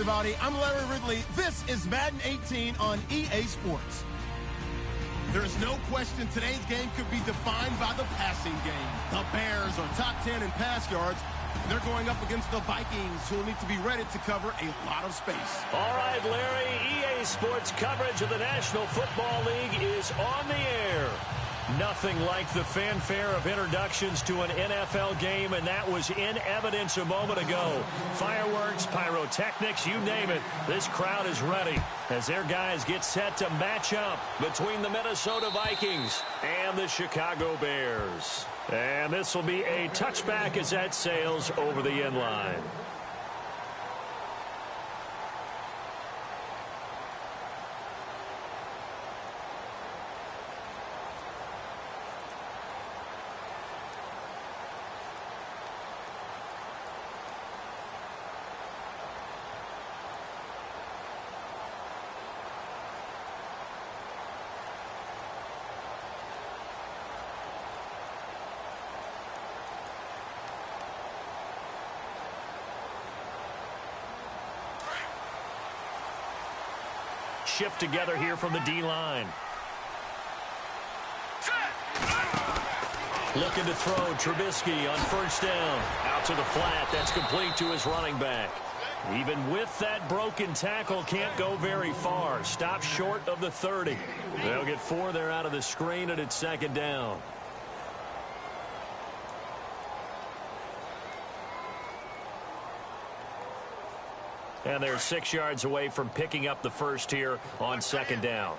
everybody. I'm Larry Ridley. This is Madden 18 on EA Sports. There is no question today's game could be defined by the passing game. The Bears are top 10 in pass yards. They're going up against the Vikings, who will need to be ready to cover a lot of space. All right, Larry, EA Sports coverage of the National Football League is on the air. Nothing like the fanfare of introductions to an NFL game, and that was in evidence a moment ago. Fireworks, pyrotechnics, you name it. This crowd is ready as their guys get set to match up between the Minnesota Vikings and the Chicago Bears. And this will be a touchback as that sails over the end line. Shift together here from the D-line. Looking to throw Trubisky on first down. Out to the flat. That's complete to his running back. Even with that broken tackle, can't go very far. Stop short of the 30. They'll get 4 there out of the screen, and it's second down. And they're 6 yards away from picking up the first here on second down.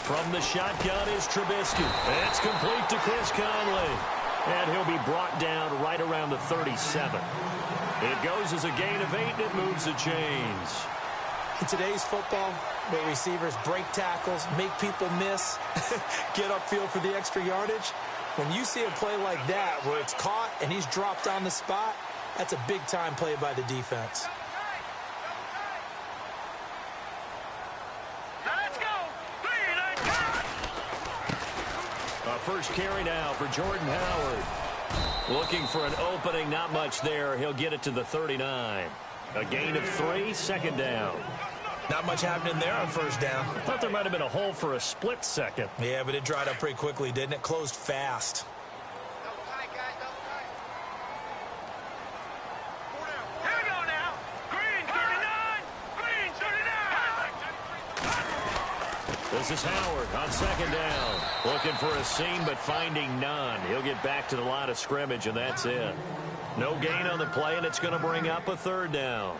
From the shotgun is Trubisky. It's complete to Chris Conley. And he'll be brought down right around the 37. It goes as a gain of 8, and it moves the chains. In today's football, where receivers break tackles, make people miss, get upfield for the extra yardage, when you see a play like that where it's caught and he's dropped on the spot, that's a big-time play by the defense. Let's go! First carry now for Jordan Howard. Looking for an opening, not much there. He'll get it to the 39. A gain of 3, second down. Not much happening there on first down. I thought there might have been a hole for a split second. Yeah, but it dried up pretty quickly, didn't it? Closed fast. Here we go now. Green 39. Green 39. This is Howard on second down. Looking for a seam, but finding none. He'll get back to the line of scrimmage, and that's it. No gain on the play, and it's going to bring up a third down.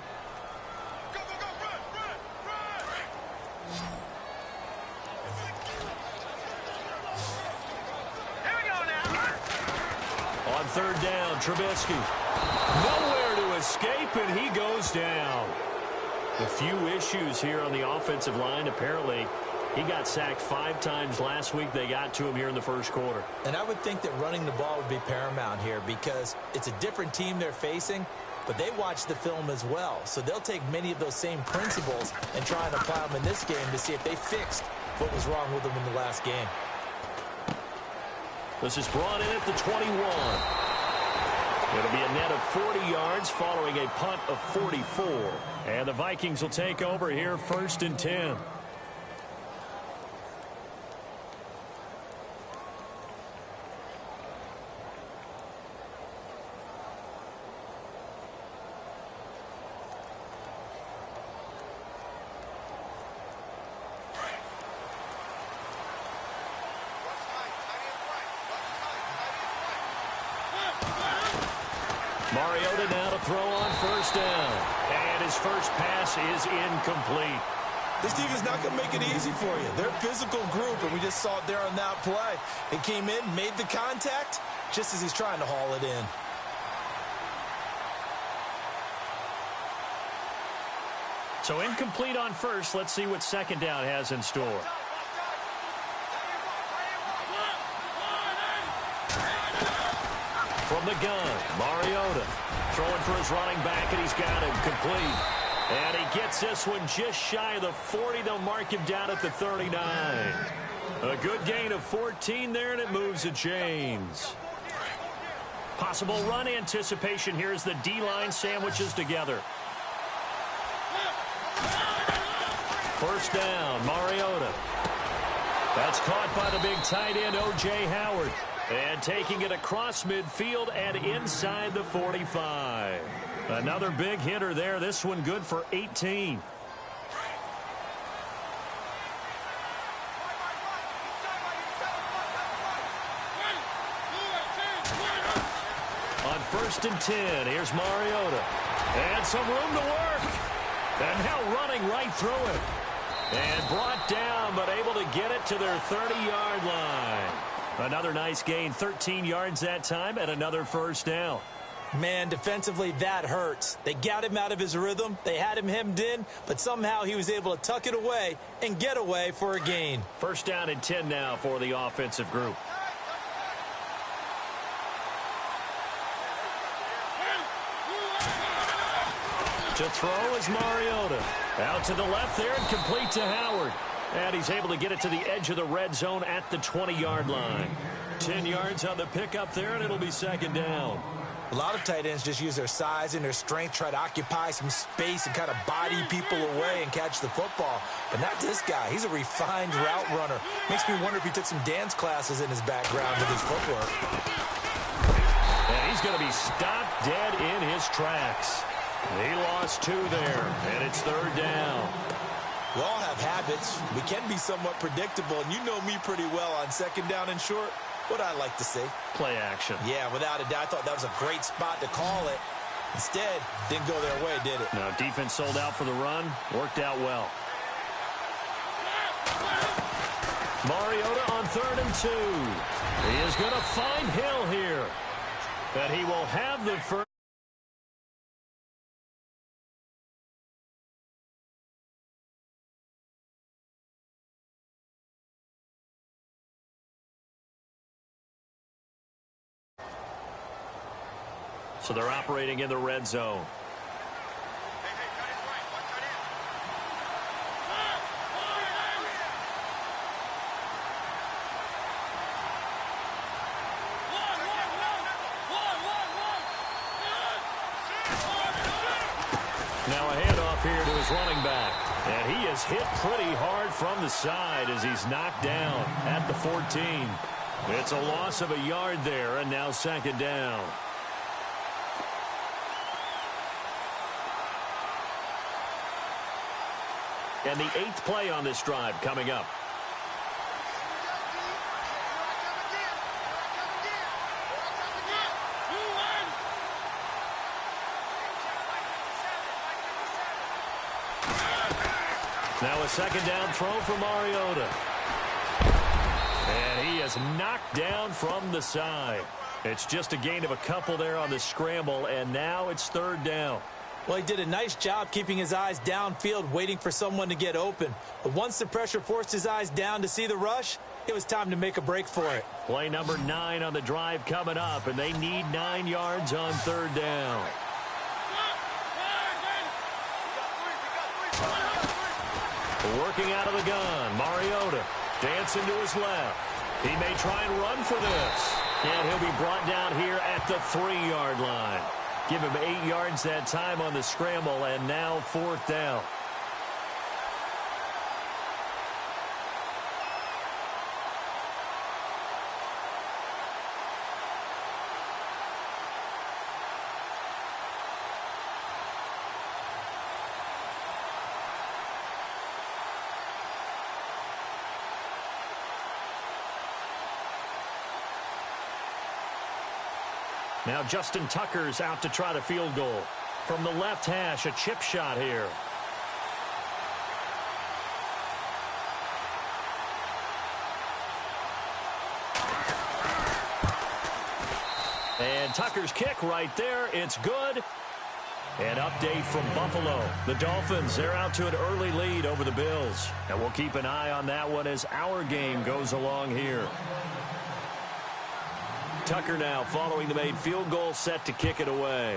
On third down, Trubisky. Nowhere to escape, and he goes down. A few issues here on the offensive line. Apparently, he got sacked 5 times last week. They got to him here in the first quarter. And I would think that running the ball would be paramount here because it's a different team they're facing, but they watch the film as well. So they'll take many of those same principles and try and apply them in this game to see if they fixed what was wrong with them in the last game. This is brought in at the 21. It'll be a net of 40 yards following a punt of 44. And the Vikings will take over here, 1st and 10. Mariota now to throw on first down. And his first pass is incomplete. This defense not going to make it easy for you. They're a physical group, and we just saw it there on that play. He came in, made the contact, just as he's trying to haul it in. So incomplete on first. Let's see what second down has in store. From the gun, Mariota throwing for his running back, and he's got him complete. And he gets this one just shy of the 40. They'll mark him down at the 39. A good gain of 14 there, and it moves the chains. Possible run anticipation here as the D-line sandwiches together. First down, Mariota. That's caught by the big tight end, O.J. Howard. And taking it across midfield and inside the 45. Another big hitter there. This one good for 18. On 1st and 10, here's Mariota. And some room to work. And now running right through it. And brought down, but able to get it to their 30-yard line. Another nice gain, 13 yards that time, and another first down. Man, defensively, that hurts. They got him out of his rhythm. They had him hemmed in, but somehow he was able to tuck it away and get away for a gain. First down and 10 now for the offensive group. To throw is Mariota. Out to the left there and complete to Howard. And he's able to get it to the edge of the red zone at the 20-yard line. 10 yards on the pickup there, and it'll be second down. A lot of tight ends just use their size and their strength, try to occupy some space and kind of body people away and catch the football. But not this guy. He's a refined route runner. Makes me wonder if he took some dance classes in his background with his footwork. And he's going to be stopped dead in his tracks. He lost 2 there, and it's third down. We all have habits. We can be somewhat predictable, and you know me pretty well on second down and short. What I like to see. Play action. Yeah, without a doubt. I thought that was a great spot to call it. Instead, didn't go their way, did it? No, defense sold out for the run. Worked out well. Mariota on 3rd and 2. He is going to find Hill here. But he will have the first. So they're operating in the red zone. Now a handoff here to his running back. And he is hit pretty hard from the side as he's knocked down at the 14. It's a loss of a yard there, and now second down. And the 8th play on this drive coming up. Now a second down throw for Mariota. And he is knocked down from the side. It's just a gain of a couple there on the scramble, and now it's third down. Well, he did a nice job keeping his eyes downfield, waiting for someone to get open. But once the pressure forced his eyes down to see the rush, it was time to make a break for it. Play number 9 on the drive coming up, and they need 9 yards on third down. Working out of the gun, Mariota dancing to his left. He may try and run for this. And he'll be brought down here at the 3-yard line. Give him 8 yards that time on the scramble, and now fourth down. Now Justin Tucker's out to try the field goal. From the left hash, a chip shot here. And Tucker's kick right there. It's good. An update from Buffalo. The Dolphins, they're out to an early lead over the Bills. And we'll keep an eye on that one as our game goes along here. Tucker now following the made field goal, set to kick it away.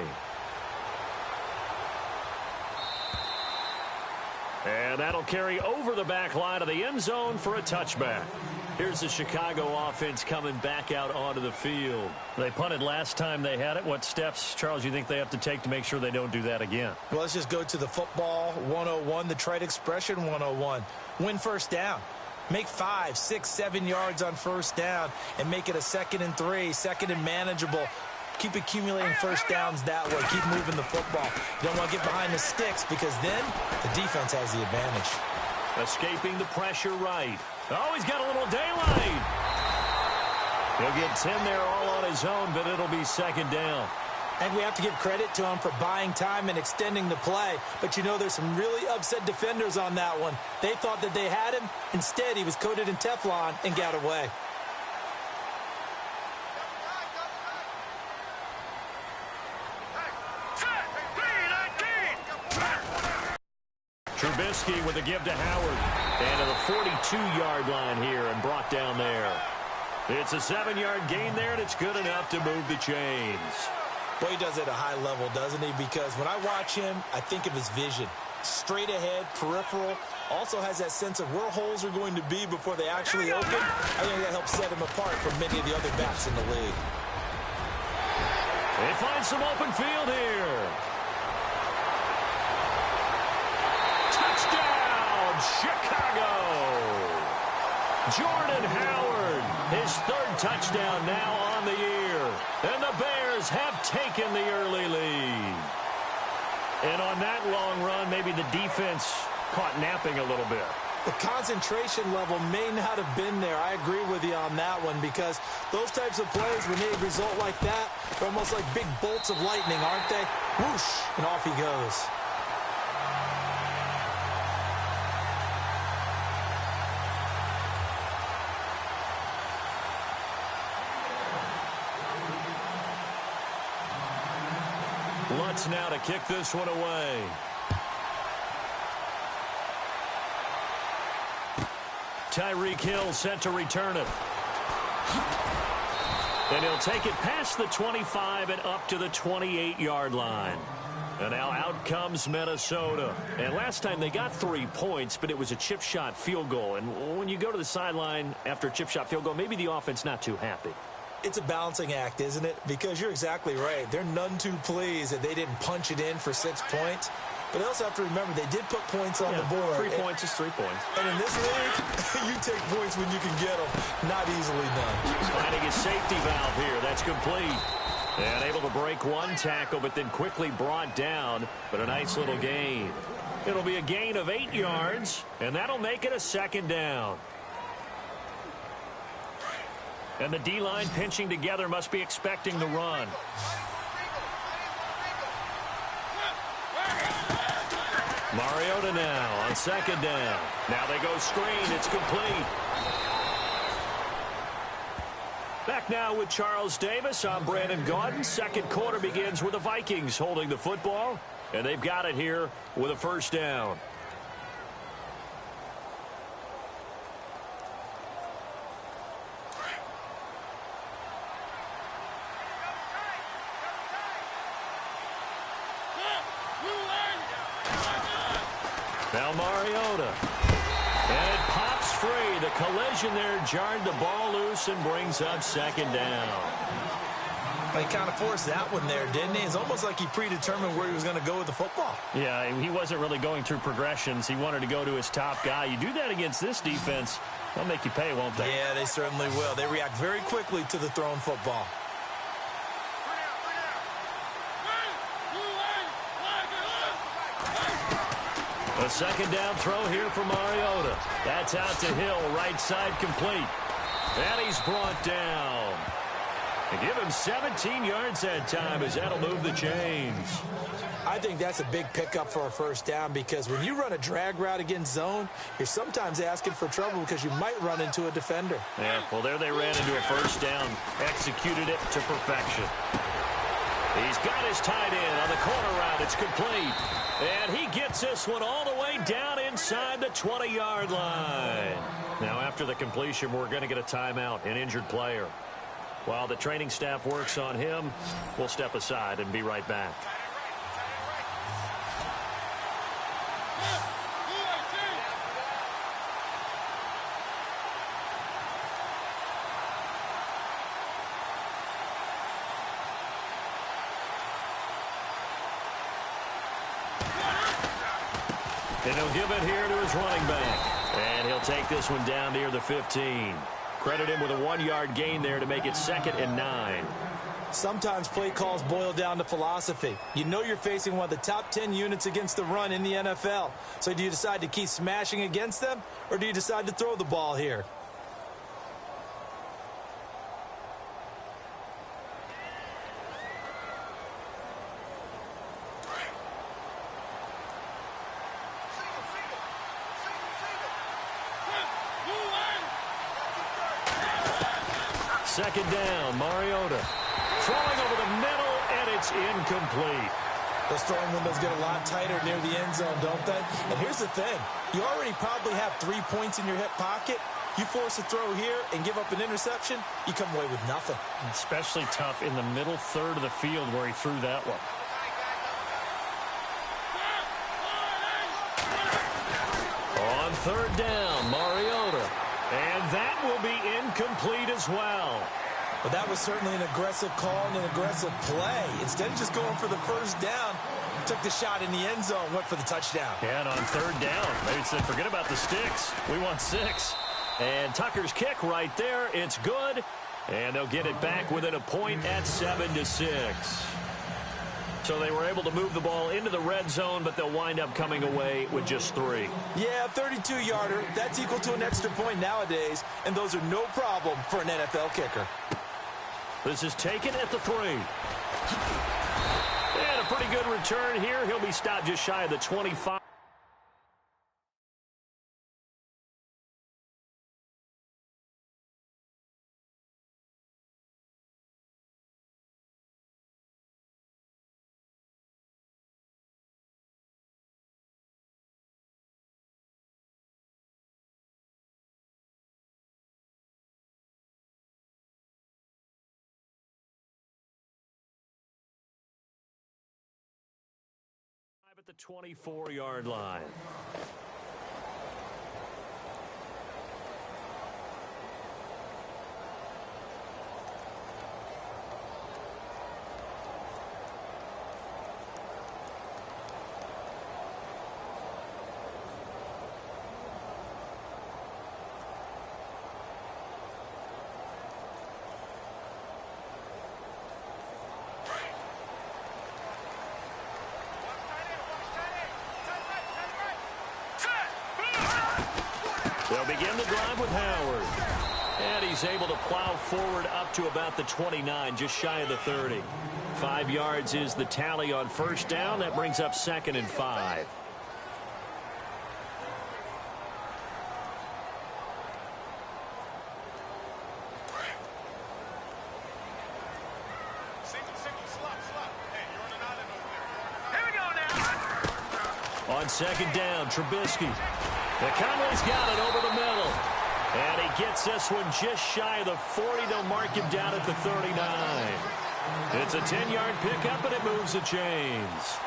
And that'll carry over the back line of the end zone for a touchback. Here's the Chicago offense coming back out onto the field. They punted last time they had it. What steps, Charles, you think they have to take to make sure they don't do that again? Well, let's just go to the football 101, the trite expression 101. Win first down. Make 5, 6, 7 yards on first down and make it a 2nd and 3, 2nd and manageable. Keep accumulating first downs that way. Keep moving the football. You don't want to get behind the sticks because then the defense has the advantage. Escaping the pressure right. Oh, he's got a little daylight. He'll get 10 there all on his own, but it'll be 2nd down. And we have to give credit to him for buying time and extending the play. But, you know, there's some really upset defenders on that one. They thought that they had him. Instead, he was coated in Teflon and got away. Trubisky with a give to Howard. And to the 42-yard line here and brought down there. It's a 7-yard gain there, and it's good enough to move the chains. Well, he does it at a high level, doesn't he? Because when I watch him, I think of his vision. Straight ahead, peripheral. Also has that sense of where holes are going to be before they actually open. I think that helps set him apart from many of the other backs in the league. They find some open field here. Touchdown, Chicago! Jordan Howard, his 3rd touchdown now on the year. And the Bears have taken the early lead. And on that long run, maybe the defense caught napping a little bit. The concentration level may not have been there. I agree with you on that one because those types of plays, when they result like that, they're almost like big bolts of lightning, aren't they? Whoosh, and off he goes. Lutz now to kick this one away. Tyreek Hill set to return it. And he'll take it past the 25 and up to the 28-yard line. And now out comes Minnesota. And last time they got 3 points, but it was a chip shot field goal. And when you go to the sideline after a chip shot field goal, maybe the offense not too happy. It's a balancing act, isn't it? Because you're exactly right. They're none too pleased that they didn't punch it in for 6 points. But they also have to remember they did put points on the board. 3 points is 3 points. And in this league, you take points when you can get them. Not easily done. Finding his safety valve here. That's complete. And able to break one tackle, but then quickly brought down. But a nice little gain. It'll be a gain of 8 yards, and that'll make it a 2nd down. And the D-line pinching together must be expecting the run. Mariota now on 2nd down. Now they go screen. It's complete. Back now with Charles Davis. I'm Brandon Gaudin. 2nd quarter begins with the Vikings holding the football. And they've got it here with a 1st down. Now Mariota. And it pops free. The collision there jarred the ball loose and brings up 2nd down. He kind of forced that one there, didn't he? It's almost like he predetermined where he was going to go with the football. Yeah, he wasn't really going through progressions. He wanted to go to his top guy. You do that against this defense, they'll make you pay, won't they? Yeah, they certainly will. They react very quickly to the thrown football. A 2nd down throw here for Mariota. That's out to Hill, right side complete. And he's brought down. And give him 17 yards that time as that'll move the chains. I think that's a big pickup for a 1st down because when you run a drag route against zone, you're sometimes asking for trouble because you might run into a defender. Yeah, well, there they ran into a 1st down. Executed it to perfection. He's got his tight end on the corner route. It's complete. And he gets this one all the way down inside the 20-yard line. Now, after the completion, we're going to get a timeout, an injured player. While the training staff works on him, we'll step aside and be right back. And he'll give it here to his running back. And he'll take this one down near the 15. Credit him with a 1-yard gain there to make it 2nd and 9. Sometimes play calls boil down to philosophy. You know you're facing one of the top 10 units against the run in the NFL. So do you decide to keep smashing against them, or do you decide to throw the ball here? Second down, Mariota. Throwing over the middle, and it's incomplete. Those throwing windows get a lot tighter near the end zone, don't they? And here's the thing. You already probably have 3 points in your hip pocket. You force a throw here and give up an interception, you come away with nothing. Especially tough in the middle third of the field where he threw that one. On third down, Mariota. And that will be incomplete as well. But that was certainly an aggressive call and an aggressive play. Instead of just going for the first down, took the shot in the end zone, went for the touchdown. Yeah, and on third down, maybe said, forget about the sticks. We want 6. And Tucker's kick right there. It's good. And they'll get it back within a point at 7-6. So they were able to move the ball into the red zone, but they'll wind up coming away with just 3. Yeah, 32-yarder. That's equal to an extra point nowadays, and those are no problem for an NFL kicker. This is taken at the 3. And a pretty good return here. He'll be stopped just shy of the 25. At the 24-yard line. They'll begin the drive with Howard. And he's able to plow forward up to about the 29, just shy of the 30. 5 yards is the tally on first down. That brings up 2nd and 5. On second down, Trubisky. Conley's got it over the middle. And he gets this one just shy of the 40. They'll mark him down at the 39. It's a 10-yard pickup, and it moves the chains.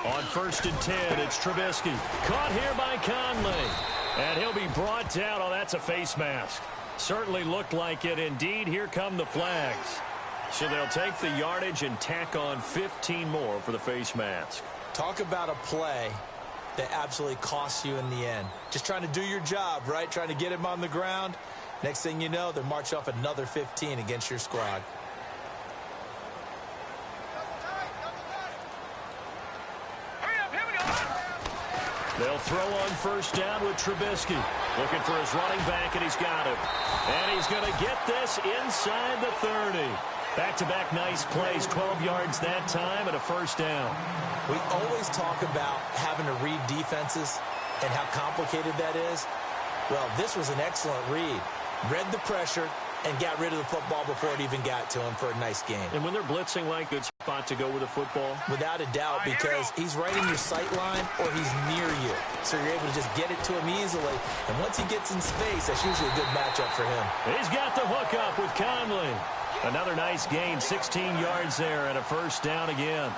On 1st and 10, it's Trubisky. Caught here by Conley. And he'll be brought down. Oh, that's a face mask. Certainly looked like it. Indeed, here come the flags. So they'll take the yardage and tack on 15 more for the face mask. Talk about a play that absolutely costs you in the end. Just trying to do your job, right? Trying to get him on the ground. Next thing you know, they're marching off another 15 against your squad. They'll throw on first down with Trubisky. Looking for his running back, and he's got him. And he's going to get this inside the 30. Back-to-back nice plays, 12 yards that time, and a first down. We always talk about having to read defenses and how complicated that is. Well, this was an excellent read. Read the pressure and got rid of the football before it even got to him for a nice game. And when they're blitzing, like, good spot to go with the football? Without a doubt, because he's right in your sight line or he's near you. So you're able to just get it to him easily. And once he gets in space, that's usually a good matchup for him. He's got the hook up with Conley. Another nice gain, 16 yards there and a first down again.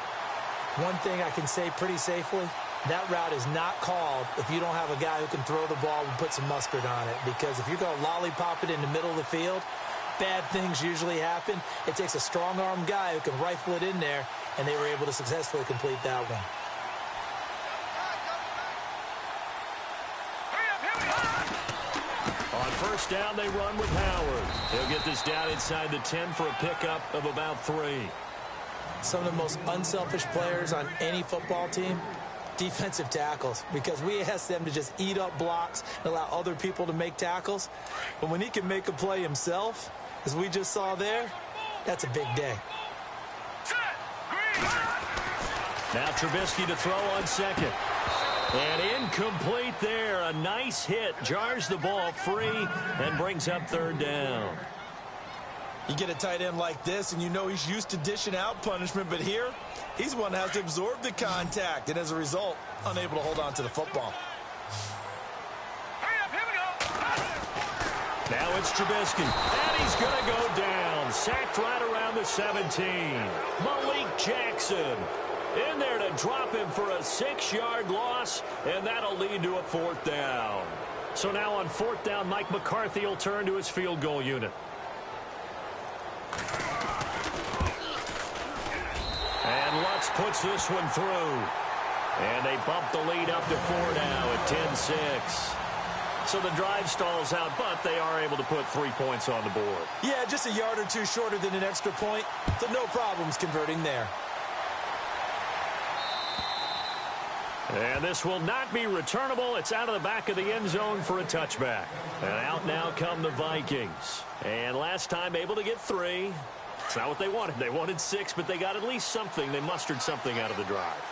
One thing I can say pretty safely, That route is not called if you don't have a guy who can throw the ball and put some mustard on it. Because if you're going to lollipop it in the middle of the field, bad things usually happen. It takes a strong-arm guy who can rifle it in there, and they were able to successfully complete that one. On first down, they run with Howard. He'll get this down inside the 10 for a pickup of about 3. Some of the most unselfish players on any football team, defensive tackles, because we ask them to just eat up blocks and allow other people to make tackles. But when he can make a play himself, as we just saw there, that's a big day. Now Trubisky to throw on second. And incomplete there. A nice hit. Jars the ball free and brings up third down. You get a tight end like this, and you know he's used to dishing out punishment, but here, he's the one that has to absorb the contact, and as a result, unable to hold on to the football. Now it's Trubisky, and he's going to go down. Sacked right around the 17. Malik Jackson in there to drop him for a 6-yard loss, and that'll lead to a 4th down. So now on 4th down, Mike McCarthy will turn to his field goal unit. And Lutz puts this one through. And they bump the lead up to 4 now at 10-6. So the drive stalls out, but they are able to put 3 points on the board. Yeah, just a yard or two shorter than an extra point, so no problems converting there. And this will not be returnable. It's out of the back of the end zone for a touchback. And out now come the Vikings. And last time able to get 3. It's not what they wanted. They wanted 6, but they got at least something. They mustered something out of the drive.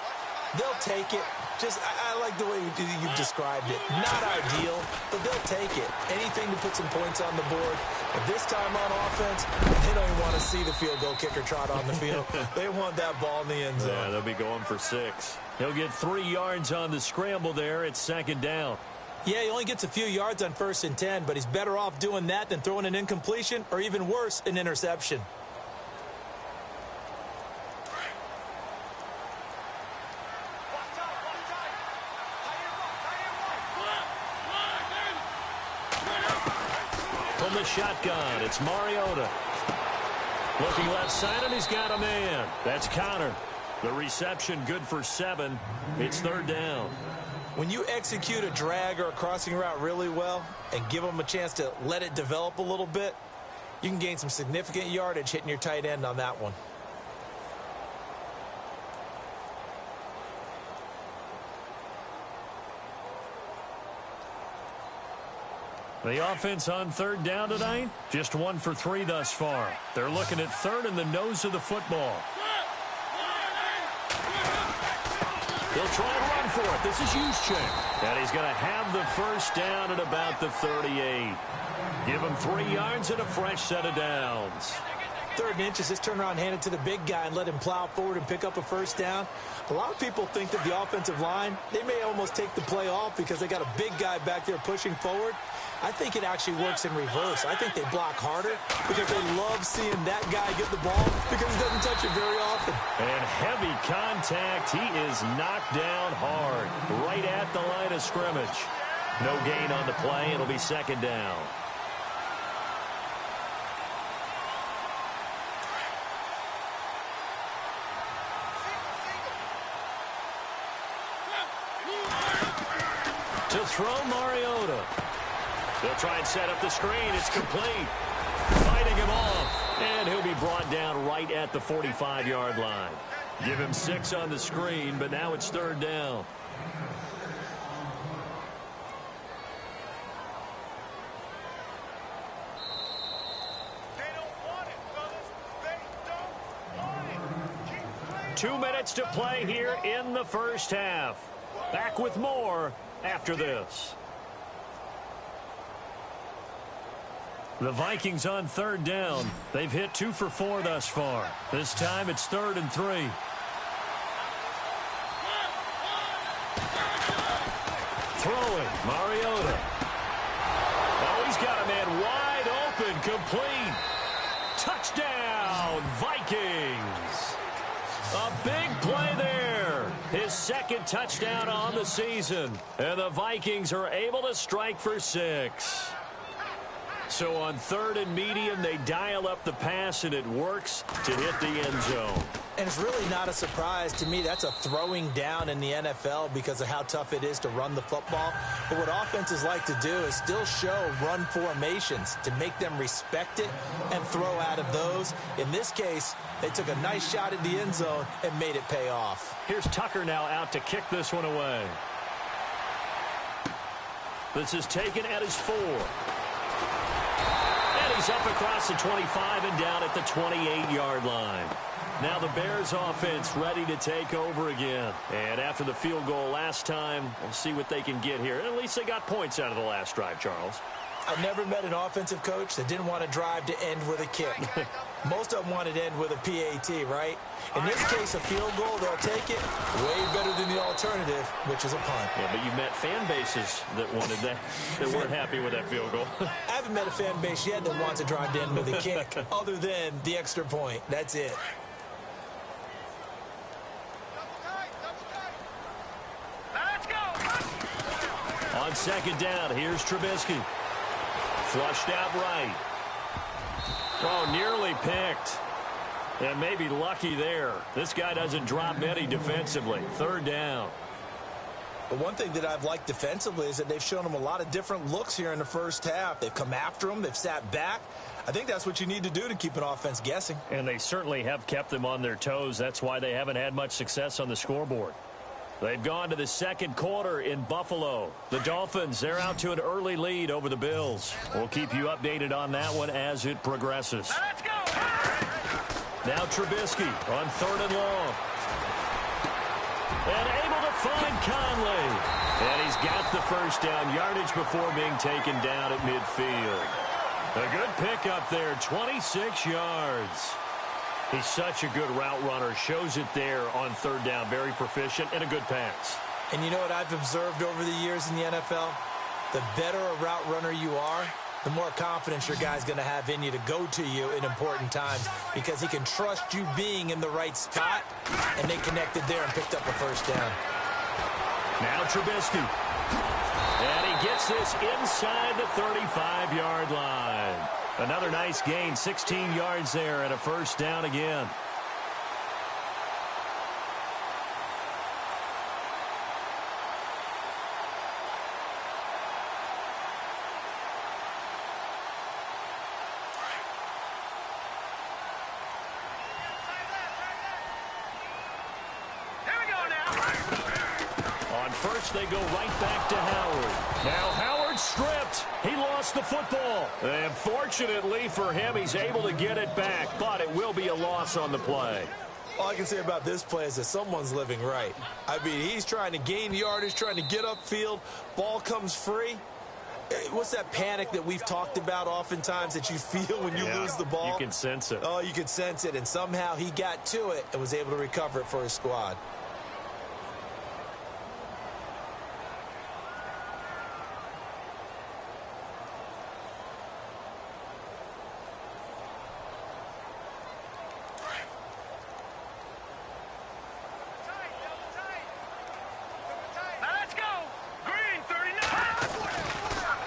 They'll take it. Just, I like the way you've described it. Not ideal, but they'll take it. Anything to put some points on the board. But this time on offense, they don't even want to see the field goal kicker trot on the field. They want that ball in the end zone. Yeah, they'll be going for 6. He'll get 3 yards on the scramble there. It's 2nd down. Yeah, he only gets a few yards on 1st and 10, but he's better off doing that than throwing an incompletion or even worse, an interception. From the shotgun, it's Mariota. Looking left side, and he's got a man. That's Connor. The reception good for 7. It's 3rd down. When you execute a drag or a crossing route really well and give them a chance to let it develop a little bit, you can gain some significant yardage hitting your tight end on that one. The offense on 3rd down tonight, just 1 for 3 thus far. They're looking at 3rd in the nose of the football. They'll try and run for it. This is Juszczyk. And he's going to have the 1st down at about the 38. Give him 3 yards and a fresh set of downs. 3rd and inches, just turn around, hand it to the big guy and let him plow forward and pick up a 1st down. A lot of people think that the offensive line, they may almost take the play off because they got a big guy back there pushing forward. I think it actually works in reverse. I think they block harder because they love seeing that guy get the ball because he doesn't touch it very often. And heavy contact. He is knocked down hard right at the line of scrimmage. No gain on the play. It'll be 2nd down. To throw Mariota. They'll try and set up the screen. It's complete. Fighting him off. And he'll be brought down right at the 45-yard line. Give him 6 on the screen, but now it's 3rd down. They don't want it, fellas. They don't want it. Keep playing. 2 minutes to play here in the 1st half. Back with more after this. The Vikings on 3rd down. They've hit 2 for 4 thus far. This time it's 3rd and 3. Throwing, Mariota. Oh, he's got a man wide open, complete. Touchdown, Vikings. A big play there. His second touchdown on the season. And the Vikings are able to strike for 6. So on 3rd and medium, they dial up the pass, and it works to hit the end zone. And it's really not a surprise to me. That's a throwing down in the NFL because of how tough it is to run the football. But what offenses like to do is still show run formations to make them respect it and throw out of those. In this case, they took a nice shot at the end zone and made it pay off. Here's Tucker now out to kick this one away. This is taken at his 4. And he's up across the 25 and down at the 28-yard line. Now the Bears offense ready to take over again. And after the field goal last time, we'll see what they can get here. At least they got points out of the last drive, Charles. I've never met an offensive coach that didn't want to drive to end with a kick. Most of them wanted to end with a PAT, right? In this case, a field goal, they'll take it. Way better than the alternative, which is a punt. Yeah, but you've met fan bases that wanted that, that weren't happy with that field goal. I haven't met a fan base yet that wants to drive to end with a kick, other than the extra point. That's it. On 2nd down, here's Trubisky. Flushed out right. Oh, nearly picked. And maybe lucky there. This guy doesn't drop many defensively. 3rd down. But one thing that I've liked defensively is that they've shown him a lot of different looks here in the first half. They've come after him. They've sat back. I think that's what you need to do to keep an offense guessing. And they certainly have kept them on their toes. That's why they haven't had much success on the scoreboard. They've gone to the 2nd quarter in Buffalo. The Dolphins, they're out to an early lead over the Bills. We'll keep you updated on that one as it progresses. Let's go! Now Trubisky on 3rd and long. And able to find Conley. And he's got the first down yardage before being taken down at midfield. A good pickup there, 26 yards. He's such a good route runner. Shows it there on 3rd down. Very proficient and a good pass. And you know what I've observed over the years in the NFL? The better a route runner you are, the more confidence your guy's going to have in you to go to you in important times because he can trust you being in the right spot, and they connected there and picked up a first down. Now Trubisky. And he gets this inside the 35-yard line. Another nice gain, 16 yards there and a first down again. Here we go now. On first, they go right back to Howard. Now Howard stripped. He lost the football. And fortunately for him, he's able to get it back, but it will be a loss on the play. All I can say about this play is that someone's living right. I mean, he's trying to gain yardage, trying to get upfield. Ball comes free. What's that panic that we've talked about oftentimes that you feel when you lose the ball? You can sense it. Oh, you can sense it, and somehow he got to it and was able to recover it for his squad. Let's go! Green 39!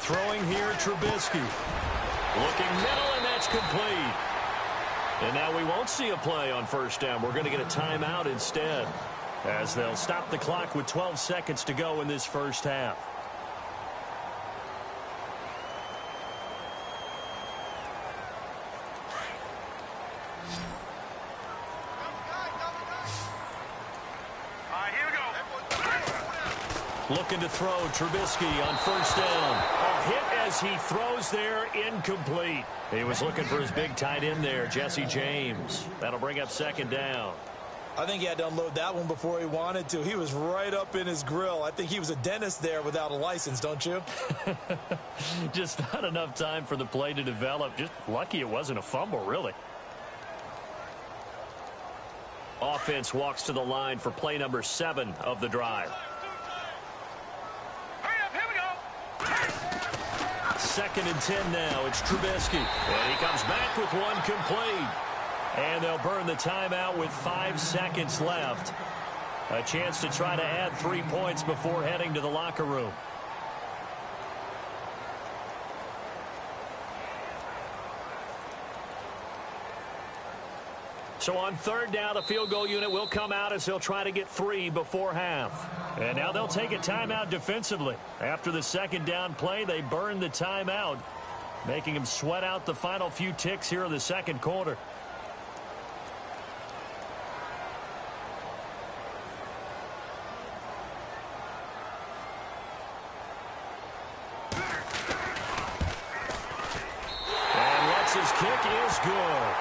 Throwing here, Trubisky. Looking middle, and that's complete. And now we won't see a play on first down. We're going to get a timeout instead, as they'll stop the clock with 12 seconds to go in this first half. All right, here we go. Looking to throw, Trubisky on first down. A hit as he throws there, incomplete. He was looking for his big tight end there, Jesse James. That'll bring up second down. I think he had to unload that one before he wanted to. He was right up in his grill. I think he was a dentist there without a license, don't you? Just not enough time for the play to develop. Just lucky it wasn't a fumble, really. Offense walks to the line for play number 7 of the drive. Hurry up, here we go. 2nd and 10 now. It's Trubisky. And he comes back with one complete. And they'll burn the timeout with 5 seconds left. A chance to try to add 3 points before heading to the locker room. So on third down, the field goal unit will come out as they'll try to get 3 before half. And now they'll take a timeout defensively. After the second down play, they burn the timeout, making them sweat out the final few ticks here in the second quarter. And Lutz's kick is good.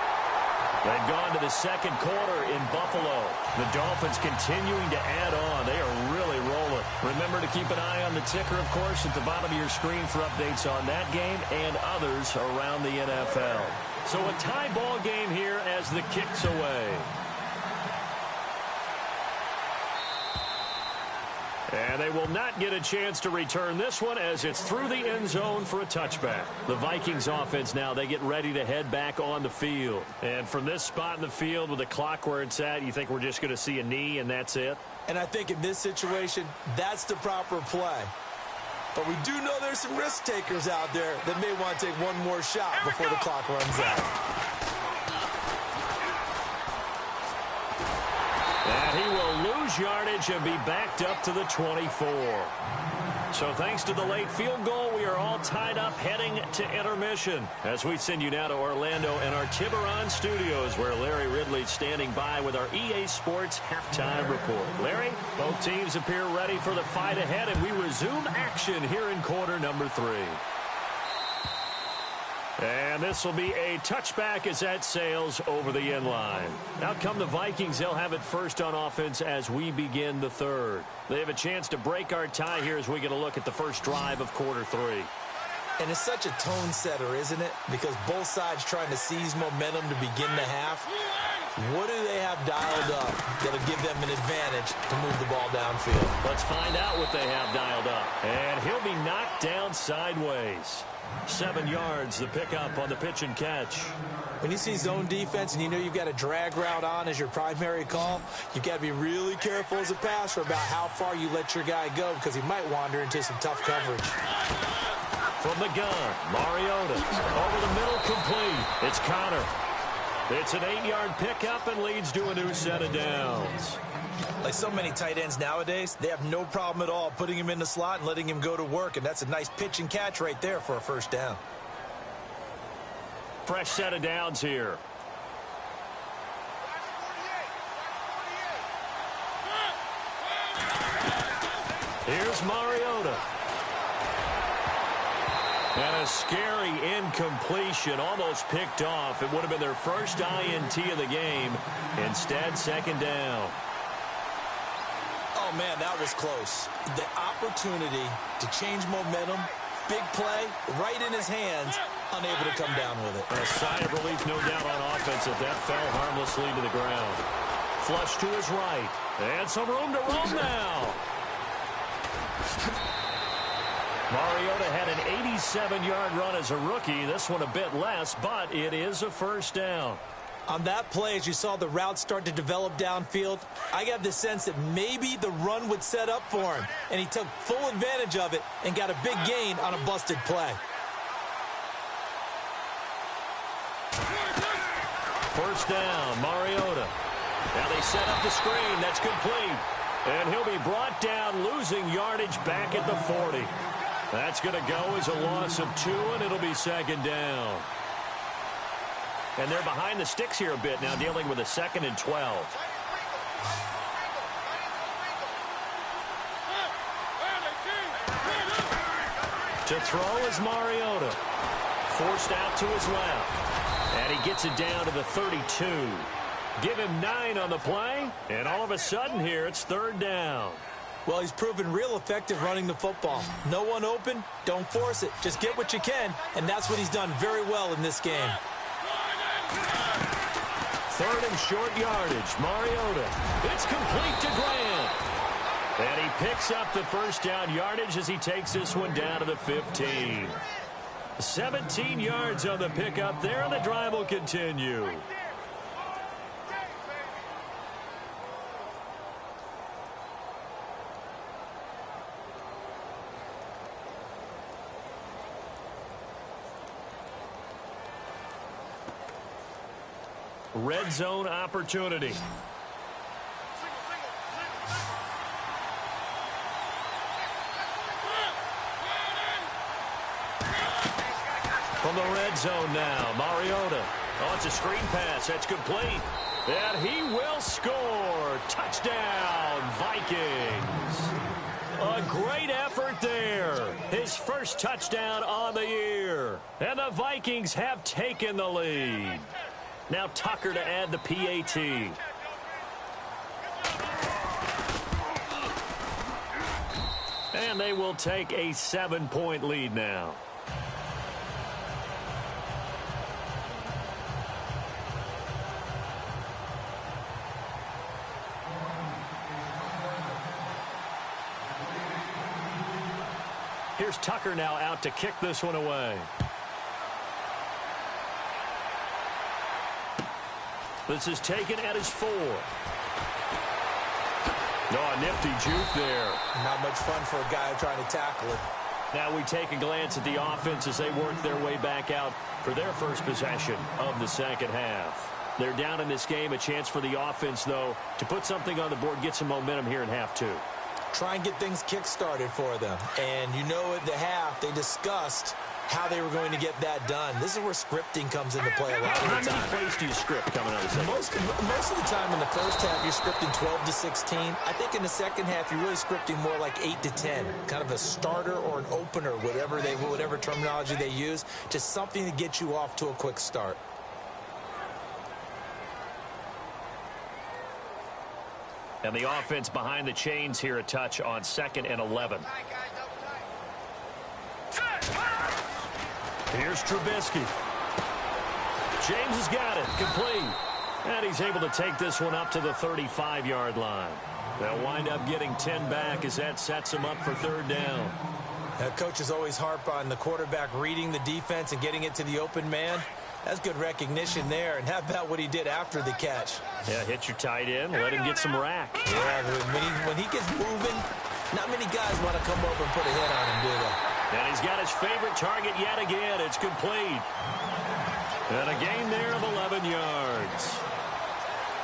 They've gone to the second quarter in Buffalo. The Dolphins continuing to add on. They are really rolling. Remember to keep an eye on the ticker, of course, at the bottom of your screen for updates on that game and others around the NFL. So a tie ball game here as the kick's away. And they will not get a chance to return this one as it's through the end zone for a touchback. The Vikings offense now, they get ready to head back on the field. And from this spot in the field with the clock where it's at, you think we're just going to see a knee and that's it? And I think in this situation, that's the proper play. But we do know there's some risk takers out there that may want to take one more shot before the clock runs out. And he will lose yardage and be backed up to the 24. So thanks to the late field goal, we are all tied up heading to intermission. As we send you now to Orlando and our Tiburon studios, where Larry Ridley's standing by with our EA Sports halftime report. Larry, both teams appear ready for the fight ahead, and we resume action here in quarter number 3. And this will be a touchback as that sails over the end line. Out come the Vikings. They'll have it first on offense as we begin the third. They have a chance to break our tie here as we get a look at the first drive of quarter 3. And it's such a tone setter, isn't it? Because both sides trying to seize momentum to begin the half. What do they have dialed up that'll give them an advantage to move the ball downfield? Let's find out what they have dialed up. And he'll be knocked down sideways. 7 yards, the pickup on the pitch and catch. When you see zone defense and you know you've got a drag route on as your primary call, you've got to be really careful as a passer about how far you let your guy go because he might wander into some tough coverage. From the gun, Mariota over the middle, complete. It's Connor. It's an 8-yard pickup and leads to a new set of downs. Like so many tight ends nowadays, they have no problem at all putting him in the slot and letting him go to work, and that's a nice pitch and catch right there for a first down. Fresh set of downs here. Here's Mariota. And a scary incompletion, almost picked off. It would have been their first INT of the game. Instead, second down. Oh, man, that was close. The opportunity to change momentum, big play, right in his hands, unable to come down with it. A sigh of relief, no doubt, on offense if that fell harmlessly to the ground. Flush to his right. And some room to roam now. Mariota had an 87-yard run as a rookie. This one a bit less, but it is a first down. On that play, as you saw the route start to develop downfield, I got the sense that maybe the run would set up for him, and he took full advantage of it and got a big gain on a busted play. First down, Mariota. Now they set up the screen. That's complete. And he'll be brought down, losing yardage back at the 40. That's going to go as a loss of 2, and it'll be second down. And they're behind the sticks here a bit now, dealing with a 2nd and 12. To throw is Mariota. Forced out to his left. And he gets it down to the 32. Give him 9 on the play, and all of a sudden here it's third down. Well, he's proven real effective running the football. No one open, don't force it. Just get what you can, and that's what he's done very well in this game. 3rd and short yardage, Mariota. It's complete to Grant. And he picks up the first down yardage as he takes this one down to the 15. 17 yards on the pickup there, and the drive will continue. red zone opportunity. From the red zone now, Mariota. Oh, it's a screen pass. That's complete. And he will score. Touchdown, Vikings. A great effort there. His first touchdown on the year. And the Vikings have taken the lead. Now Tucker to add the PAT. And they will take a 7-point lead now. Here's Tucker now out to kick this one away. This is taken at his 4. Oh, a nifty juke there. Not much fun for a guy trying to tackle it. Now we take a glance at the offense as they work their way back out for their first possession of the second half. They're down in this game. A chance for the offense, though, to put something on the board, get some momentum here in half 2. Try and get things kick-started for them. And you know at the half, they discussed how they were going to get that done. This is where scripting comes into play a lot of the time. How many plays do you script coming out of the second? Most of the time in the first half, you're scripting 12 to 16. I think in the second half, you're really scripting more like 8 to 10. Kind of a starter or an opener, whatever terminology they use. Just something to get you off to a quick start. And the offense behind the chains here a touch on 2nd and 11. Here's Trubisky. James has got it. Complete. And he's able to take this one up to the 35-yard line. They'll wind up getting 10 back as that sets him up for 3rd down. Coaches always harp on the quarterback reading the defense and getting it to the open man. That's good recognition there. And how about what he did after the catch? Yeah, hit your tight end. Let him get some rack. Yeah, when he gets moving, not many guys want to come over and put a hit on him, do they? And he's got his favorite target yet again. It's complete. And a gain there of 11 yards.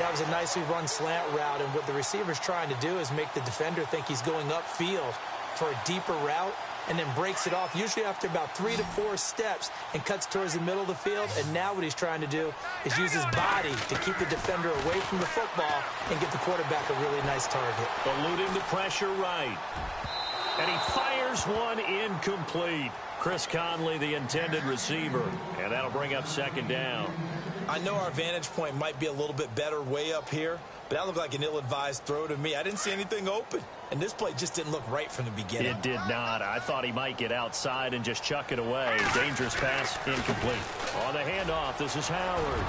That was a nicely run slant route, and what the receiver's trying to do is make the defender think he's going upfield for a deeper route, and then breaks it off, usually after about 3 to 4 steps, and cuts towards the middle of the field. And now what he's trying to do is use his body to keep the defender away from the football and get the quarterback a really nice target. Eluding the pressure right. And he fires one incomplete. Chris Conley, the intended receiver. And that'll bring up 2nd down. I know our vantage point might be a little bit better way up here, but that looked like an ill-advised throw to me. I didn't see anything open. And this play just didn't look right from the beginning. It did not. I thought he might get outside and just chuck it away. Dangerous pass, incomplete. On the handoff, this is Howard.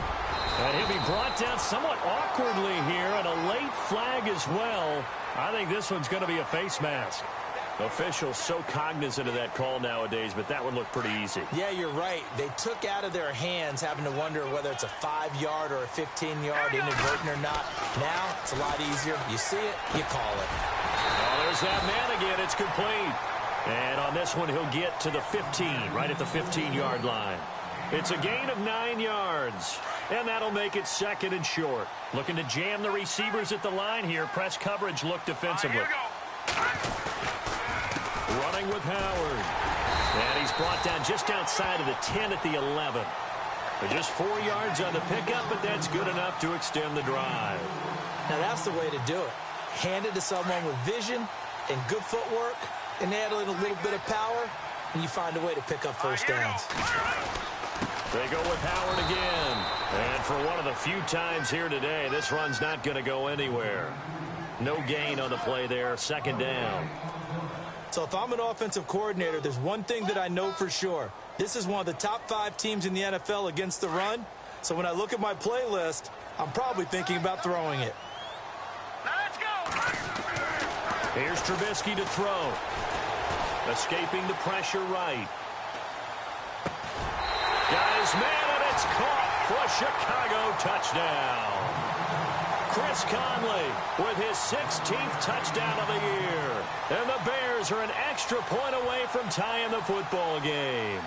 And he'll be brought down somewhat awkwardly here, and a late flag as well. I think this one's going to be a face mask. Officials so cognizant of that call nowadays, but that would look pretty easy. Yeah, you're right. They took out of their hands having to wonder whether it's a 5-yard or a 15-yard inadvertent or not. Now, it's a lot easier. You see it, you call it. Oh, there's that man again. It's complete. And on this one, he'll get to the 15, right at the 15-yard line. It's a gain of 9 yards. And that'll make it 2nd and short. Looking to jam the receivers at the line here. Press coverage look defensively. Running with Howard. And he's brought down just outside of the 10 at the 11. Just 4 yards on the pickup, but that's good enough to extend the drive. Now, that's the way to do it. Hand it to someone with vision and good footwork, and add a little bit of power, and you find a way to pick up first downs. They go with Howard again. And for one of the few times here today, this run's not going to go anywhere. No gain on the play there. 2nd down. So if I'm an offensive coordinator, there's one thing that I know for sure. This is one of the top 5 teams in the NFL against the run. So when I look at my playlist, I'm probably thinking about throwing it. Now let's go. Here's Trubisky to throw. Escaping the pressure right. Got his man, and it's caught for a Chicago touchdown. Chris Conley with his 16th touchdown of the year. And the Bears are an extra point away from tying the football game.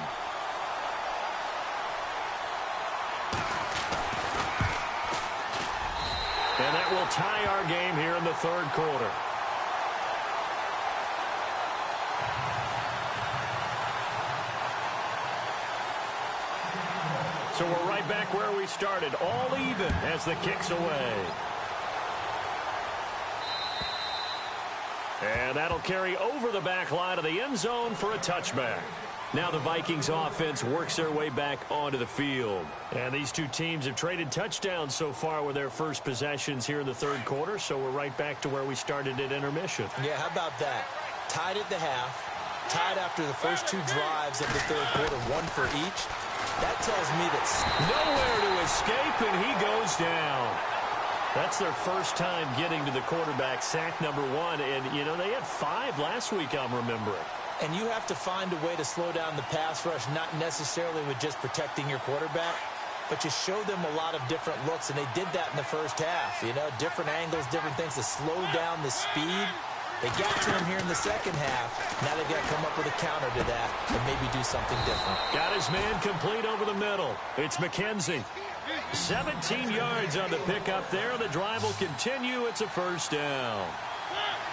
And that will tie our game here in the third quarter. So we're right back where we started, all even as the kick's away. And that'll carry over the back line of the end zone for a touchback. Now the Vikings offense works their way back onto the field. And these two teams have traded touchdowns so far with their first possessions here in the third quarter, so we're right back to where we started at intermission. Yeah, how about that? Tied at the half, tied after the first two drives of the third quarter, one for each. That tells me that nowhere to escape, and he goes down. That's their first time getting to the quarterback, sack number one. And, you know, they had 5 last week, I'm remembering. And you have to find a way to slow down the pass rush, not necessarily with just protecting your quarterback, but you show them a lot of different looks, and they did that in the first half. You know, different angles, different things to slow down the speed. They got to him here in the second half. Now they've got to come up with a counter to that and maybe do something different. Got his man complete over the middle. It's McKenzie. 17 yards on the pickup there. The drive will continue. It's a first down.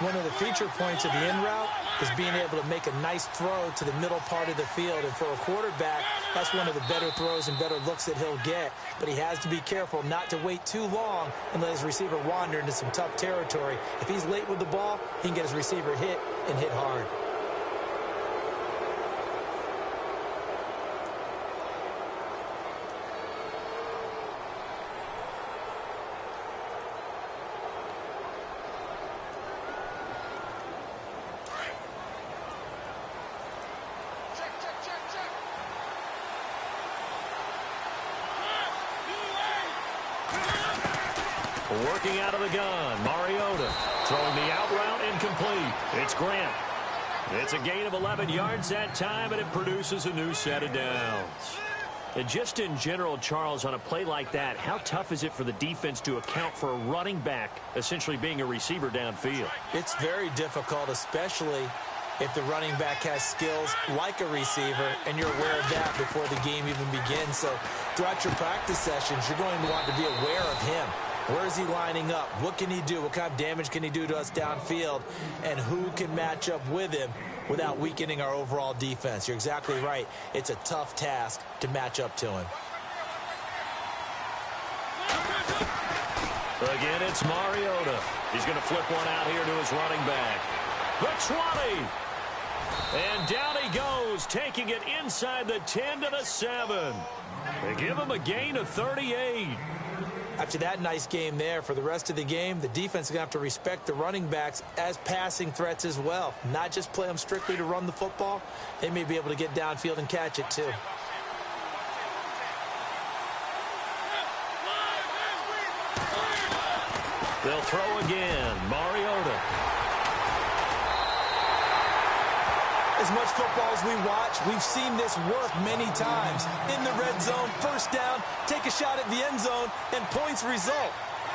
One of the feature points of the in route is being able to make a nice throw to the middle part of the field. And for a quarterback, that's one of the better throws and better looks that he'll get. But he has to be careful not to wait too long and let his receiver wander into some tough territory. If he's late with the ball, he can get his receiver hit and hit hard. Working out of the gun, Mariota throwing the out route incomplete. It's Grant. It's a gain of 11 yards that time, and it produces a new set of downs. And just in general, Charles, on a play like that, how tough is it for the defense to account for a running back essentially being a receiver downfield? It's very difficult, especially if the running back has skills like a receiver, and you're aware of that before the game even begins. So throughout your practice sessions, you're going to want to be aware of him. Where is he lining up? What can he do? What kind of damage can he do to us downfield? And who can match up with him without weakening our overall defense? You're exactly right. It's a tough task to match up to him. Again, it's Mariota. He's going to flip one out here to his running back. The 20. And down he goes, taking it inside the 10 to the 7. They give him a gain of 38. After that nice game there, for the rest of the game, the defense is going to have to respect the running backs as passing threats as well. Not just play them strictly to run the football. They may be able to get downfield and catch it too. They'll throw again. Mariota. As much football as we watch, we've seen this work many times. In the red zone, first down, take a shot at the end zone, and points result.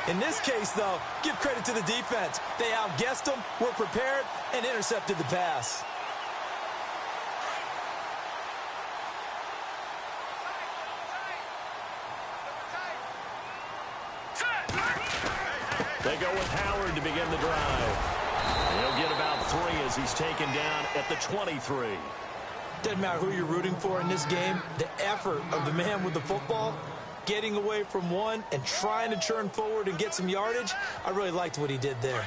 In this case, though, give credit to the defense. They outguessed them, were prepared, and intercepted the pass. They go with Howard to begin the drive. He'll get about 3 as he's taken down at the 23. Doesn't matter who you're rooting for in this game. The effort of the man with the football, getting away from one and trying to turn forward and get some yardage, I really liked what he did there.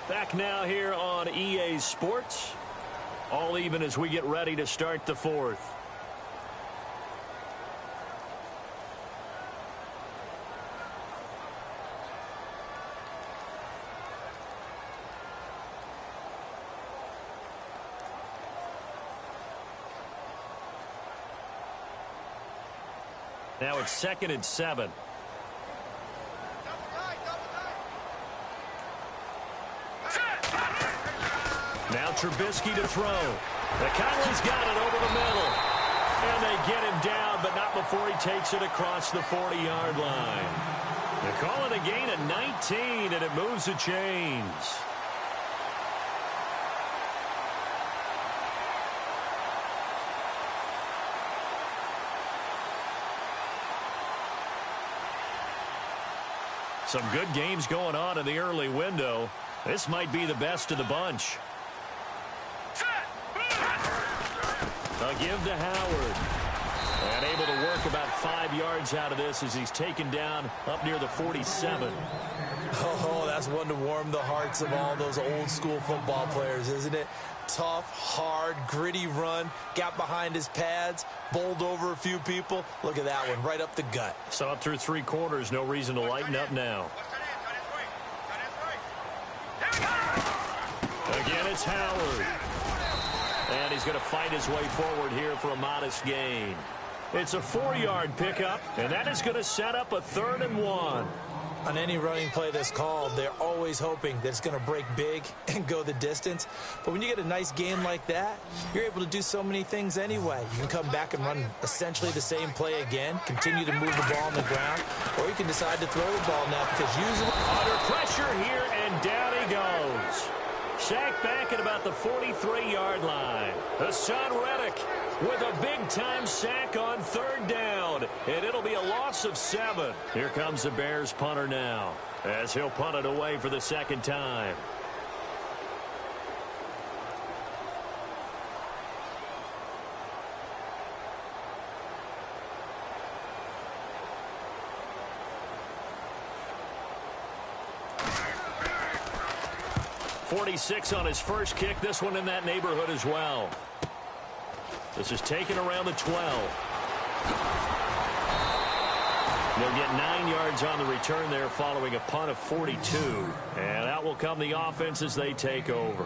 Back now here on EA Sports. All even as we get ready to start the fourth. Now it's 2nd and 7. Now Trubisky to throw. McConnelly's got it over the middle. And they get him down, but not before he takes it across the 40-yard line. They call it a gain of 19, and it moves the chains. Some good games going on in the early window. This might be the best of the bunch. A give to Howard. And able to work about 5 yards out of this as he's taken down up near the 47. Oh, that's one to warm the hearts of all those old school football players, isn't it? Tough, hard, gritty run, got behind his pads, bowled over a few people. Look at that one, right up the gut. So up through 3 quarters, no reason to lighten up now. Again, it's Howard. And he's going to fight his way forward here for a modest gain. It's a 4-yard pickup, and that is going to set up a 3rd and 1. On any running play that's called, they're always hoping that it's going to break big and go the distance. But when you get a nice game like that, you're able to do so many things anyway. You can come back and run essentially the same play again, continue to move the ball on the ground, or you can decide to throw the ball now because usually... Under pressure here, and down he goes. Sacked back at about the 43-yard line. Hassan Reddick with a big-time sack on 3rd down, and it'll be a loss of 7. Here comes the Bears punter now, as he'll punt it away for the 2nd time. .46 on his first kick. This one in that neighborhood as well. This is taken around the 12. They'll get 9 yards on the return there following a punt of 42. And out will come the offense as they take over.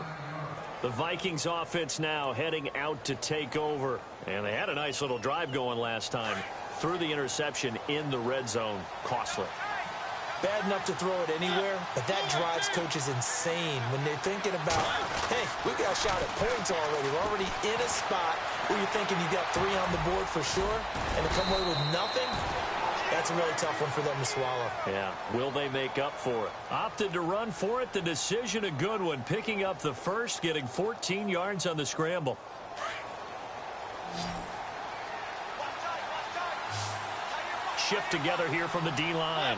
The Vikings offense now heading out to take over. And they had a nice little drive going last time. Threw the interception in the red zone. Costly. Bad enough to throw it anywhere, but that drives coaches insane when they're thinking about, hey, we got a shot at points already. We're already in a spot where you're thinking you got 3 on the board for sure, and to come away with nothing, that's a really tough one for them to swallow. Yeah, will they make up for it? Opted to run for it. The decision a good one. Picking up the first, getting 14 yards on the scramble. Shift together here from the D-line.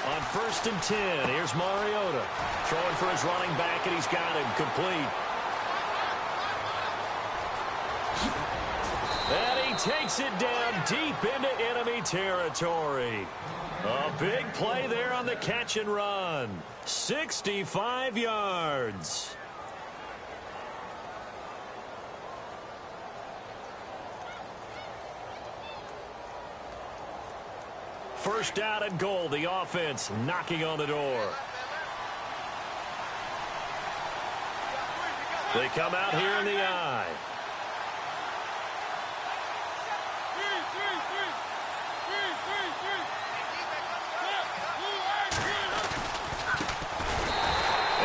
On 1st and 10, here's Mariota. Throwing for his running back, and he's got him complete. And he takes it down deep into enemy territory. A big play there on the catch and run. 65 yards. First down and goal. The offense knocking on the door. They come out here in the eye.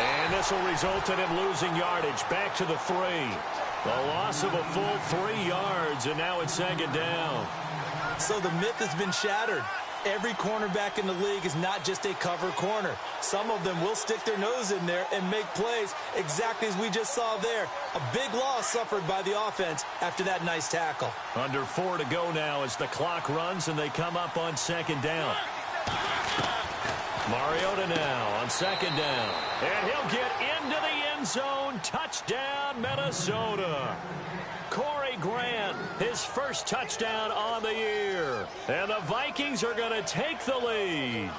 And this will result in him losing yardage. Back to the 3. A loss of a full 3 yards, and now it's 2nd down. So the myth has been shattered. Every cornerback in the league is not just a cover corner. Some of them will stick their nose in there and make plays exactly as we just saw there. A big loss suffered by the offense after that nice tackle. Under 4 to go now as the clock runs and they come up on 2nd down. Mariota now on 2nd down. And he'll get into the end zone. Touchdown, Minnesota. Corey Grant, his first touchdown on the year. And the Vikings are going to take the lead.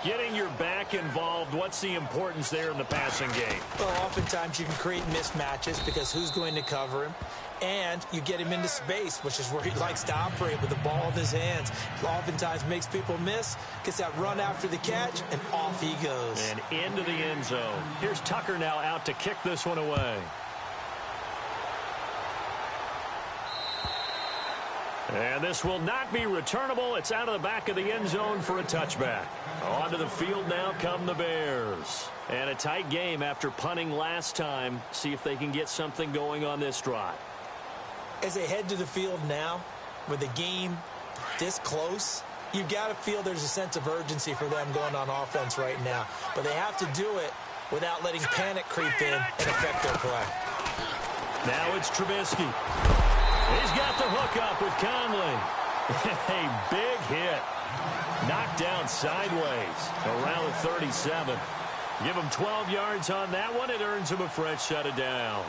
Getting your back involved, what's the importance there in the passing game? Well, oftentimes you can create mismatches because who's going to cover him? And you get him into space, which is where he likes to operate with the ball in his hands. Oftentimes makes people miss, gets that run after the catch, and off he goes. And into the end zone. Here's Tucker now out to kick this one away. And this will not be returnable. It's out of the back of the end zone for a touchback. Onto the field now come the Bears. And a tight game after punting last time. See if they can get something going on this drive. As they head to the field now, with the game this close, you've got to feel there's a sense of urgency for them going on offense right now. But they have to do it without letting panic creep in and affect their play. Now it's Trubisky. He's got the hook up with Conley. A big hit. Knocked down sideways around the 37. Give him 12 yards on that one. It earns him a fresh set of downs.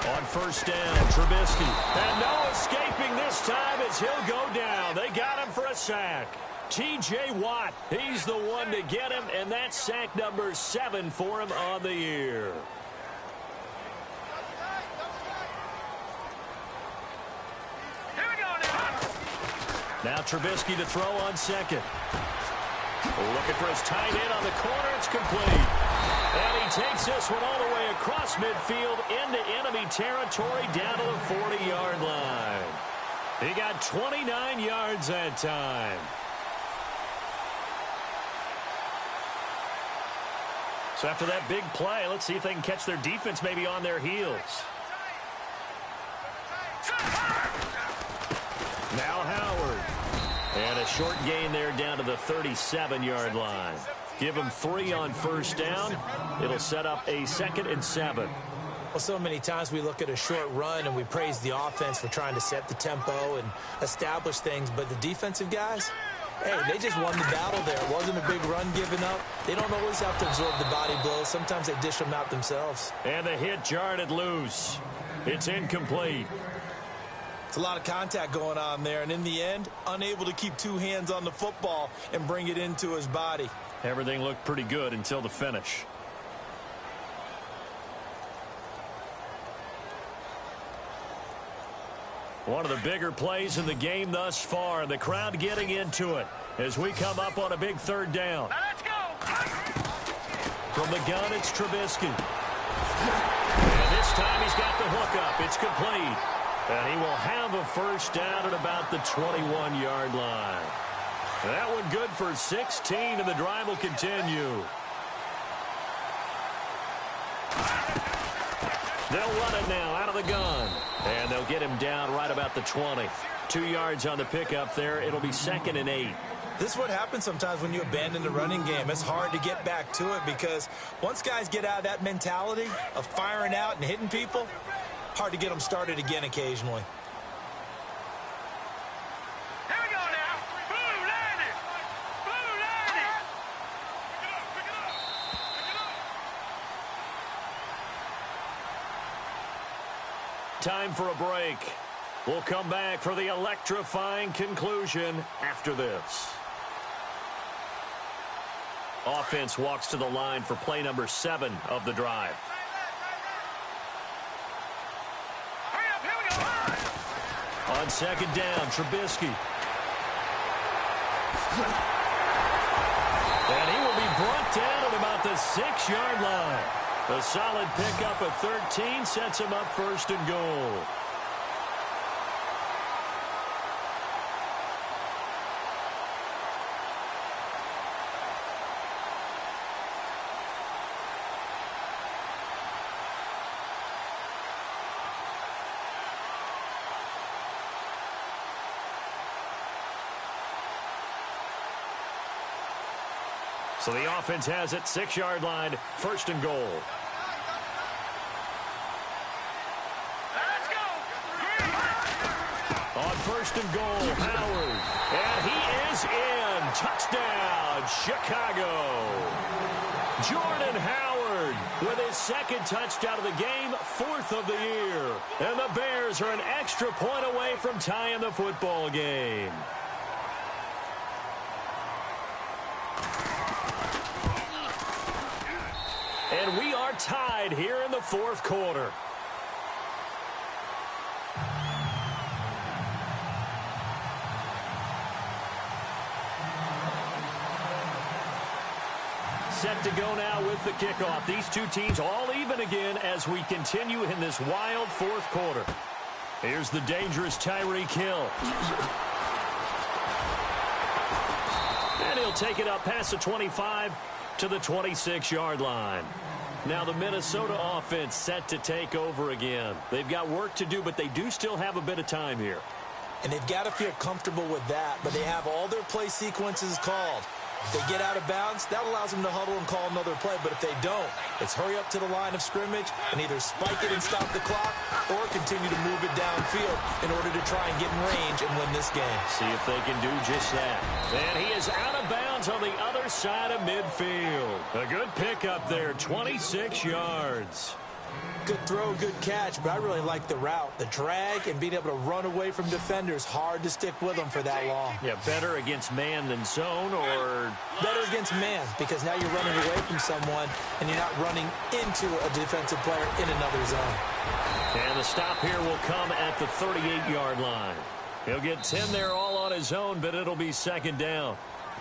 On first down, Trubisky. And no escaping this time as he'll go down. They got him for a sack. T.J. Watt, he's the one to get him, and that's sack number 7 for him on the year. Now Trubisky to throw on second. Looking for his tight end on the corner. It's complete. And he takes this one all the way across midfield into enemy territory down to the 40-yard line. He got 29 yards that time. So after that big play, let's see if they can catch their defense maybe on their heels. Now Howard. And a short gain there down to the 37-yard line. Give him 3 on first down. It'll set up a 2nd and 7. Well, so many times we look at a short run and we praise the offense for trying to set the tempo and establish things, but the defensive guys, hey, they just won the battle there. It wasn't a big run given up. They don't always have to absorb the body blows. Sometimes they dish them out themselves. And the hit jarred it loose. It's incomplete. It's a lot of contact going on there, and in the end, unable to keep 2 hands on the football and bring it into his body. Everything looked pretty good until the finish. One of the bigger plays in the game thus far, and the crowd getting into it as we come up on a big 3rd down. Now let's go. From the gun, it's Trubisky. And this time he's got the hookup. It's complete. And he will have a first down at about the 21-yard line. That one good for 16, and the drive will continue. They'll run it now out of the gun. And they'll get him down right about the 20. 2 yards on the pickup there. It'll be 2nd and 8. This is what happens sometimes when you abandon the running game. It's hard to get back to it because once guys get out of that mentality of firing out and hitting people, hard to get them started again occasionally. Here we go now. Blue landed. Blue landed. Pick it up. Time for a break. We'll come back for the electrifying conclusion after this. Offense walks to the line for play number 7 of the drive. Hurry up, here we go. On 2nd down, Trubisky. And he will be brought down at about the 6-yard line. A solid pickup of 13 sets him up 1st and goal. So the offense has it, 6-yard line, 1st and goal. Let's go. On 1st and goal, Howard. And he is in. Touchdown, Chicago. Jordan Howard with his 2nd touchdown of the game, 4th of the year. And the Bears are an extra point away from tying the football game. And we are tied here in the 4th quarter. Set to go now with the kickoff. These two teams all even again as we continue in this wild 4th quarter. Here's the dangerous Tyreek Hill. And he'll take it up past the 25 to the 26-yard line. Now the Minnesota offense set to take over again. They've got work to do, but they do still have a bit of time here. And they've got to feel comfortable with that, but they have all their play sequences called. If they get out of bounds, that allows them to huddle and call another play. But if they don't, it's hurry up to the line of scrimmage and either spike it and stop the clock or continue to move it downfield in order to try and get in range and win this game. See if they can do just that. And he is out of bounds on the other side of midfield. A good pickup there, 26 yards. Good throw, good catch, but I really like the route. The drag and being able to run away from defenders, hard to stick with them for that long. Yeah, better against man than zone, or better against man, because now you're running away from someone and you're not running into a defensive player in another zone. And the stop here will come at the 38-yard line. He'll get 10 there all on his own, but it'll be second down.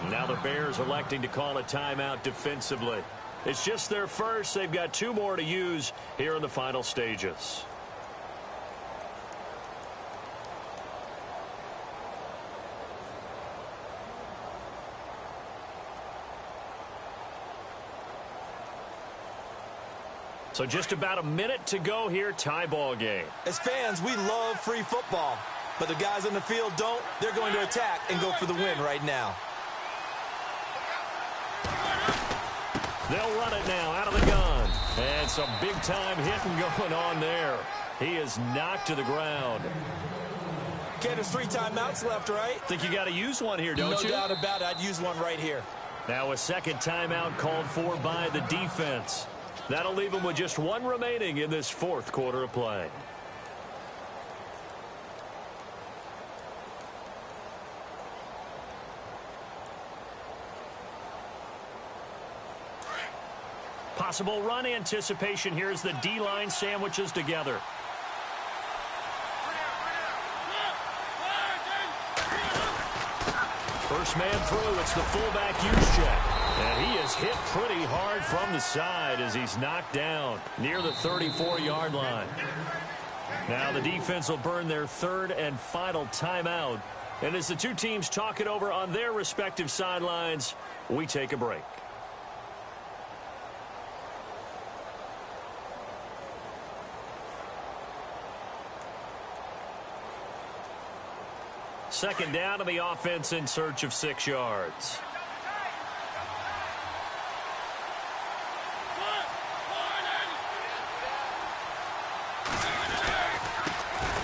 Now the Bears electing to call a timeout defensively. It's just their first. They've got 2 more to use here in the final stages. So just about a minute to go here, tie ball game. As fans, we love free football, but the guys on the field don't. They're going to attack and go for the win right now. They'll run it now out of the gun. And some big-time hitting going on there. He is knocked to the ground. Okay, there's 3 timeouts left, right? Think you got to use one here, don't you? No doubt about it. I'd use one right here. Now a second timeout called for by the defense. That'll leave them with just 1 remaining in this 4th quarter of play. Possible run anticipation here as the D-line sandwiches together. First man through, it's the fullback use check. And he is hit pretty hard from the side as he's knocked down near the 34-yard line. Now the defense will burn their 3rd and final timeout. And as the 2 teams talk it over on their respective sidelines, we take a break. Second down to the offense in search of 6 yards.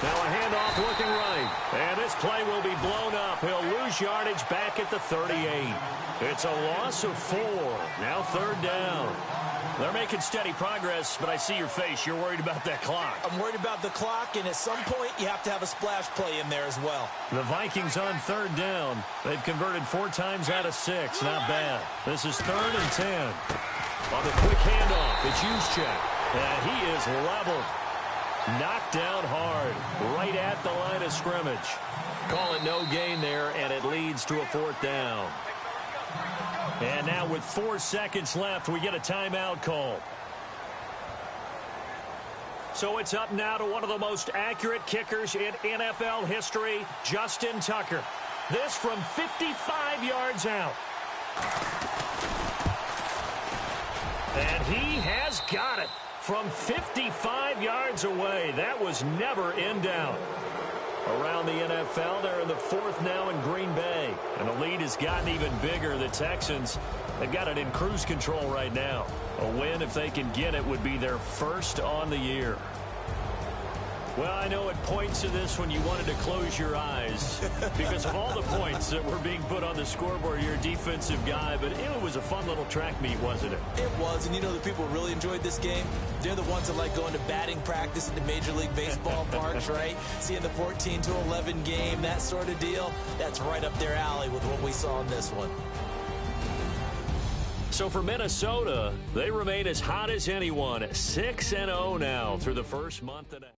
Now a handoff looking right. And this play will be blown up. He'll lose yardage back at the 38. It's a loss of 4. Now 3rd down. They're making steady progress, but I see your face. You're worried about that clock. I'm worried about the clock, and at some point, you have to have a splash play in there as well. The Vikings on 3rd down. They've converted 4 times out of 6. Not bad. This is 3rd and 10. On the quick handoff, it's Juszczyk. And he is leveled. Knocked down hard. Right at the line of scrimmage. Call it no gain there, and it leads to a 4th down. And now with 4 seconds left, we get a timeout call. So it's up now to one of the most accurate kickers in NFL history, Justin Tucker. This from 55 yards out. And he has got it from 55 yards away. That was never in doubt. Around the NFL, they're in the 4th now in Green Bay. And the lead has gotten even bigger. The Texans, they've got it in cruise control right now. A win, if they can get it, would be their 1st on the year. Well, I know it points to this when you wanted to close your eyes because of all the points that were being put on the scoreboard. You're a defensive guy, but it was a fun little track meet, wasn't it? It was, and you know the people who really enjoyed this game? They're the ones that like going to batting practice at the Major League Baseball parks, right? Seeing the 14-11 game, that sort of deal. That's right up their alley with what we saw in this one. So for Minnesota, they remain as hot as anyone, 6-0 now through the first month and a half.